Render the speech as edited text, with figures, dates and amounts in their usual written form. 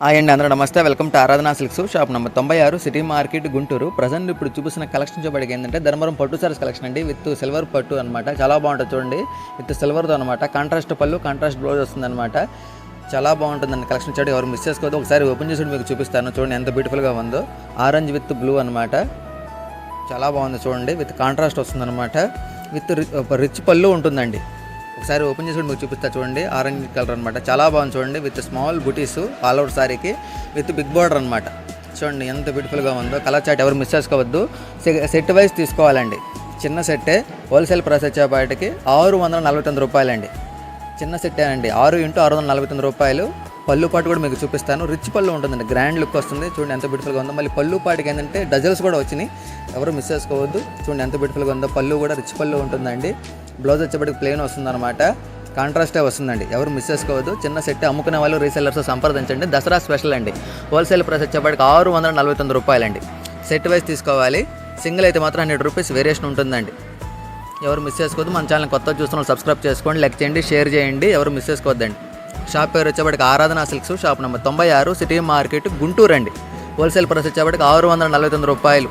Hi అండి, అందరూ నమస్తే. వెల్కమ్ టు ఆరాధన silks, shop number 96, city market, Guntur. Present ఇప్పుడు చూపిస్తున్న కలెక్షన్ చూపడికి ఏంటంటే ధర్మవరం పట్టు సారీస్ కలెక్షన్ అండి. విత్ సిల్వర్ పట్టు అనమాట. చాలా బాగుంటుంది చూడండి. విత్ సిల్వర్తో అనమాట. కాంట్రాస్ట్ పళ్ళు, కాంట్రాస్ట్ బ్లౌజ్ వస్తుంది అనమాట. చాలా బాగుంటుందండి కలెక్షన్. చూడండి, ఎవరు మిస్ చేసుకోవద్దు. ఒకసారి ఓపెన్ చేసి మీకు చూపిస్తాను. చూడండి ఎంత బ్యూటిఫుల్గా ఉందో. ఆరెంజ్ విత్ బ్లూ అనమాట. చాలా బాగుంది చూడండి. విత్ కాంట్రాస్ట్ వస్తుంది అనమాట. విత్ రిచ్ పళ్ళు ఉంటుందండి. ఒకసారి ఓపెన్ చేసి మీకు చూపిస్తా చూడండి. ఆరెంజ్ కలర్ అనమాట. చాలా బాగుంది చూడండి. విత్ స్మాల్ బుటీస్ ఆల్ ఓవర్ సారీకి విత్ బిగ్ బార్డర్ అనమాట. చూడండి ఎంత బ్యూటిఫుల్గా ఉందో. కలర్ చాట్ ఎవరు మిస్ చేసుకోవద్దు. సెట్ వైజ్ తీసుకోవాలండి. చిన్న సెట్టే. హోల్సేల్ ప్రైస్ వచ్చేపాటికి 649 రూపాయలండి. చిన్న సెట్టే అండి. 6 × 649 రూపాయలు. పళ్ళు పాటు కూడా మీకు చూపిస్తాను. రిచ్ పళ్ళు ఉంటుందండి. గ్రాండ్ లుక్ వస్తుంది. చూడండి ఎంత బ్యూటిఫుల్గా ఉందో. మళ్ళీ పళ్ళు పాటికి ఏంటంటే డజల్స్ కూడా వచ్చినాయి. ఎవరు మిస్ చేసుకోవద్దు. చూడండి ఎంత బ్యూటిఫుల్గా ఉందో. పళ్ళు కూడా రిచ్ పళ్ళు ఉంటుందండి. బ్లౌజ్ వచ్చేప్పటికి ప్లెయిన్ వస్తుందన్నమాట. కాంట్రాస్టే వస్తుందండి. ఎవరు మిస్ చేసుకోవద్దు. చిన్న సెట్ అమ్ముకునే వాళ్ళు రీసెల్లర్స్ సంప్రదించండి. దసరా స్పెషల్ అండి. హోల్సేల్ ప్రైస్ వచ్చేప్పటికి 649 రూపాయలండి. సెట్ వైజ్ తీసుకోవాలి. సింగిల్ అయితే మాత్రం 100 రూపీస్ వేరియేషన్ ఉంటుందండి. ఎవరు మిస్ చేసుకోవద్దు. మన ఛానల్ కొత్త చూస్తున్న సబ్స్క్రైబ్ చేసుకోండి, లైక్ చేయండి, షేర్ చేయండి. ఎవరు మిస్ చేసుకోవద్దండి. షాప్ పేరు వచ్చేప్పటికి Aradhana silks, shop number 96, city market, Guntur అండి. హోల్సేల్ ప్రైస్ వచ్చేప్పటికి 649 రూపాయలు.